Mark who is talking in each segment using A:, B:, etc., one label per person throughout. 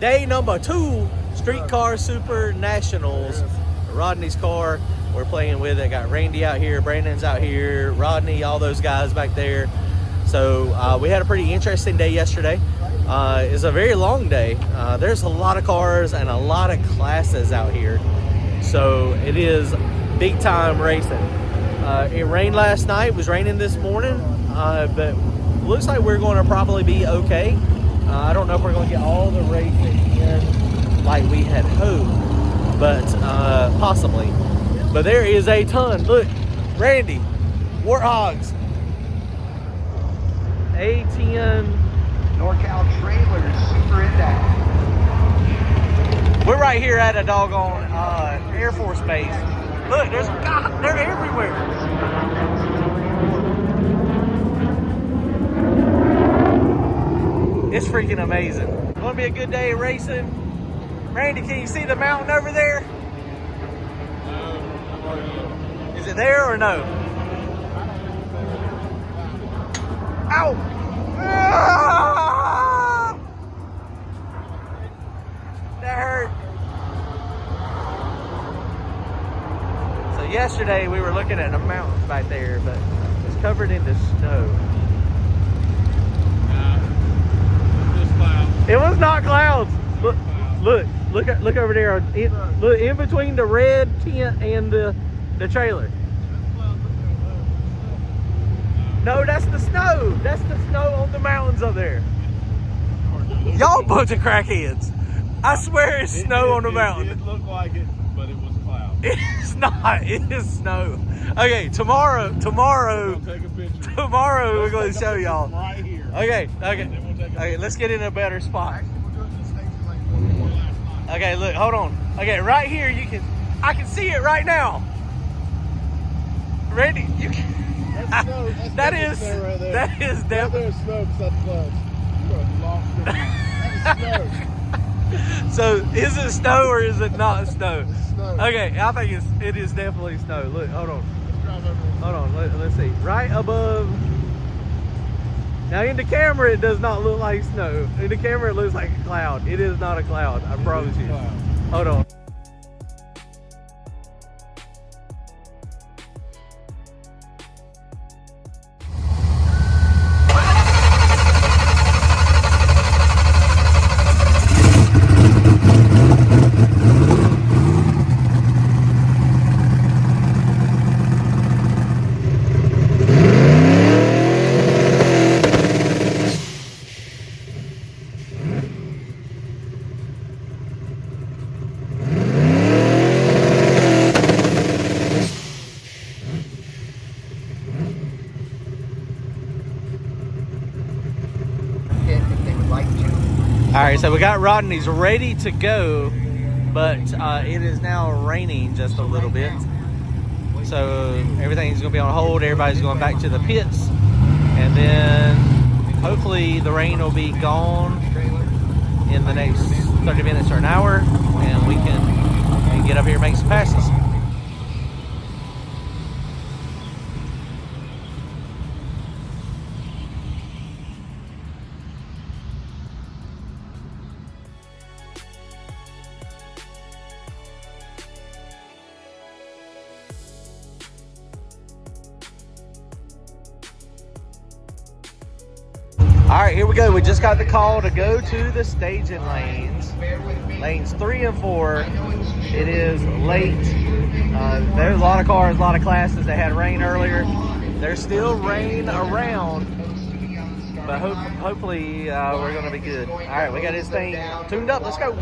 A: day number 2, Streetcar Super Nationals. Rodney's car, we're playing with it. Got Randy out here, Brandon's out here, Rodney, all those guys back there. So we had a pretty interesting day yesterday. It's a very long day. There's a lot of cars and a lot of classes out here. So it is big time racing. It rained last night, it was raining this morning, but looks like we're going to probably be okay. I don't know if we're going to get all the racing in like we had hoped, but possibly. But there is a ton. Look, Randy, Warthogs, A10
B: NorCal Trailers Super Index.
A: We're right here at a doggone Air Force Base. Look, they're everywhere. It's freaking amazing. It's gonna be a good day of racing. Randy, can you see the mountain over there? No. Is it there or no? Ow! Ah! That hurt. So yesterday we were looking at the mountains back there, but it's covered in the snow. It was not clouds. Look over there. Look in between the red tent and the trailer. No, that's the snow. That's the snow on the mountains up there. Y'all bunch of crackheads. I swear it's snow on the mountain.
C: It looked like it, but it was clouds.
A: It's not. It is snow. Okay, tomorrow
C: Take a picture.
A: Tomorrow we're going to show y'all.
C: Right here.
A: Okay.
C: We'll
A: Okay, let's get in a better spot.
C: Actually, we're doing this thing like 44 last night.
A: Okay, look, hold on. Okay, right here I can see it right now. Randy, you can.
C: That's snow.
A: That
C: That's
A: is
C: snow right there.
A: that is
C: Right
A: definitely.
C: there's snow beside the clouds. You are lost. That is snow.
A: So is it snow or is it not snow?
C: It's snow.
A: Okay, I think it is definitely snow. Look, hold on.
C: Let's drive over there.
A: Hold on, let's see. Right above. Now in the camera it does not look like snow. In the camera it looks like a cloud. It is not a cloud, I promise you.
C: Cloud.
A: Hold on.
B: If they would like to.
A: All right, so we got Rodney's ready to go, but it is now raining just a little bit. So everything's gonna be on hold. Everybody's going back to the pits, and then hopefully the rain will be gone in the next 30 minutes or an hour, and we can get up here and make some passes. All right, here we go. We just got the call to go to the staging lanes. Lanes 3 and 4. It is late. There's a lot of cars, a lot of classes. They had rain earlier. There's still rain around, but hopefully we're going to be good. All right, we got this thing tuned up. Let's go.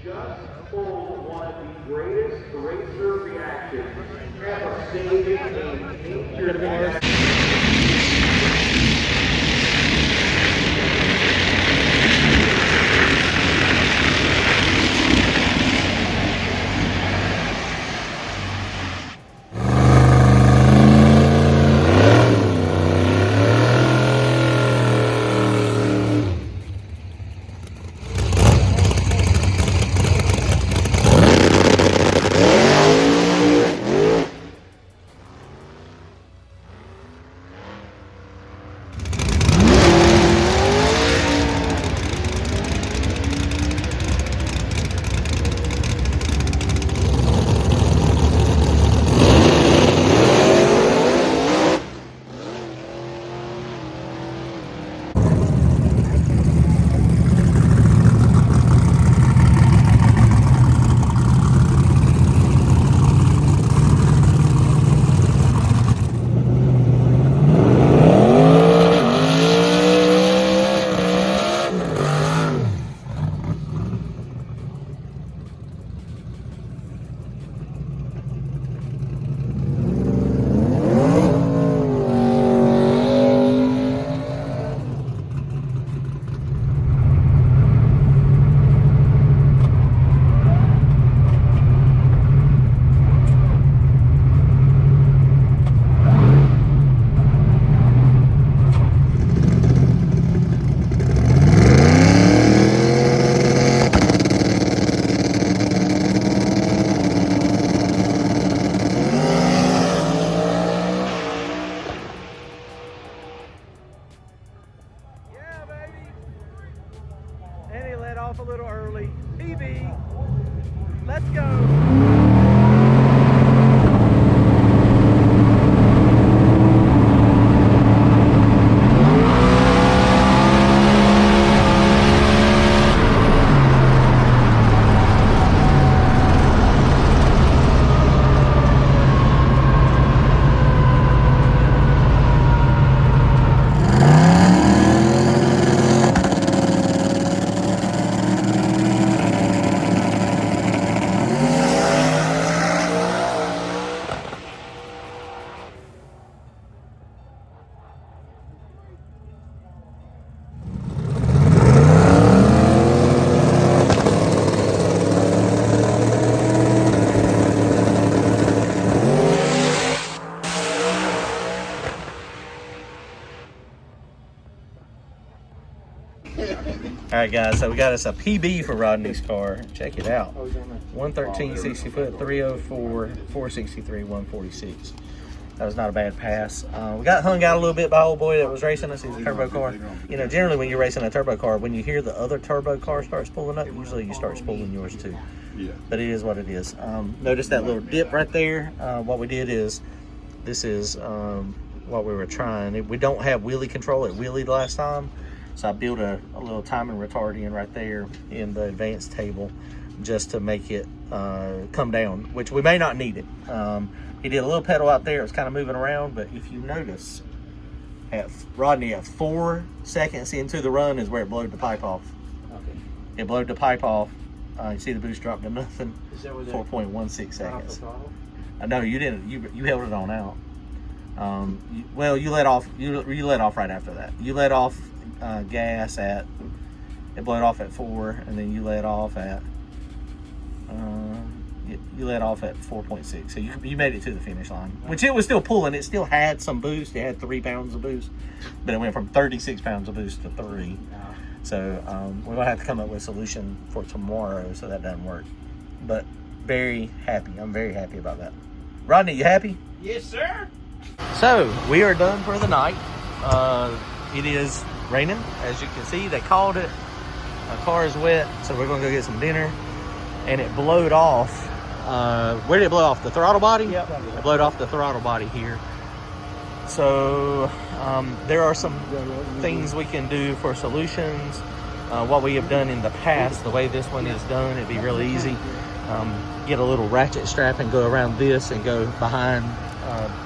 D: Just pulled one of the greatest racer reactions ever saving a major accident.
A: And he let off a little early. PB, let's go. All right, guys, so we got us a PB for Rodney's car. Check it out. 113, 60 foot, 304, 463, 146. That was not a bad pass. We got hung out a little bit by old boy that was racing us. He's a turbo car. You know, generally when you're racing a turbo car, when you hear the other turbo car starts pulling up, usually you start spooling yours too.
C: Yeah.
A: But it is what it is. Notice that little dip right there. What we did is, this is what we were trying. We don't have wheelie control. It wheelied last time. So I built a little timing retard in right there in the advanced table just to make it come down, which we may not need it. He did a little pedal out there. It was kind of moving around, but if you notice, Rodney at 4 seconds into the run is where it blowed the pipe off.
E: Okay.
A: It blowed the pipe off. You see the boost drop to nothing.
E: Is that what
A: 4.16 seconds.
E: throttle?
A: No, you didn't. You held it on out. You let off. You let off right after that. You let off gas at. It blowed off at 4, and then you let off at. You let off at 4.6, so you made it to the finish line, which it was still pulling. It still had some boost. It had 3 pounds of boost, but it went from 36 pounds of boost to 3. So we're gonna have to come up with a solution for tomorrow so that doesn't work. But very happy. I'm very happy about that. Rodney, you happy?
C: Yes, sir.
A: So we are done for the night. It is raining, as you can see. They called it. My car is wet, so we're gonna go get some dinner. And it blowed off. Where did it blow off? The throttle body?
C: Yep.
A: It blowed off the throttle body here. So there are some things we can do for solutions. What we have done in the past, the way this one is done, it'd be really easy. Get a little ratchet strap and go around this and go behind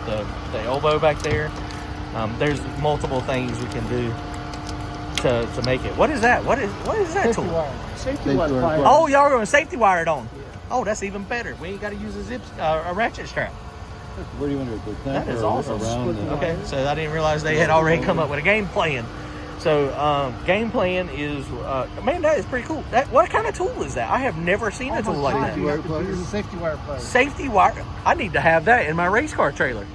A: the elbow back there. There's multiple things we can do to make it. What is that? What is that
C: Safety
A: tool?
C: wire. Safety wire.
A: Oh, y'all are going to safety wire it on. Oh, that's even better. We ain't got to use a ratchet strap.
E: Where do you want to put that?
A: That is
E: or
A: awesome.
E: Around the,
A: Okay, so I didn't realize they had already come up with a game plan. So game plan is, man, that is pretty cool. What kind of tool is that? I have never seen a tool like that.
C: This is a safety wire plug.
A: Safety wire. I need to have that in my race car trailer.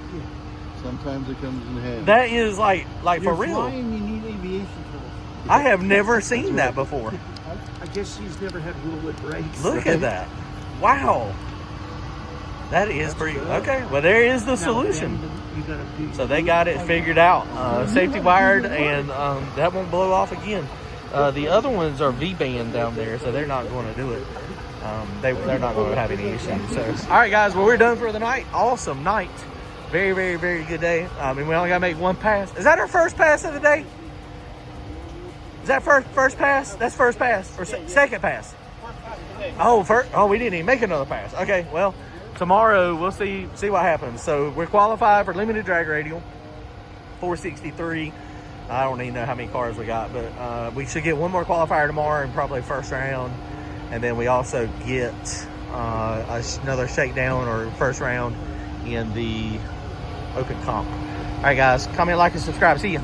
E: Sometimes it comes in handy.
A: That is like for real.
C: Flying, you need aviation tools.
A: I have never seen that before.
C: I guess he's never had wheel lip brakes.
A: Look at that. Wow. That is pretty, okay. Well, there is the solution. So they got it figured out. Safety wired, and that won't blow off again. The other ones are V-band down there, so they're not going to do it. They're not going to have any issues. So, all right, guys. Well, we're done for the night. Awesome night. Very, very, very good day. I mean, we only got to make one pass. Is that our first pass of the day? Is that first pass? That's first pass or second pass? Oh, first. Oh, we didn't even make another pass. Okay, well, tomorrow we'll see what happens. So we're qualified for limited drag radial, 463. I don't even know how many cars we got, but we should get one more qualifier tomorrow and probably first round, and then we also get another shakedown or first round in the open comp. All right, guys, comment, like, and subscribe. See ya.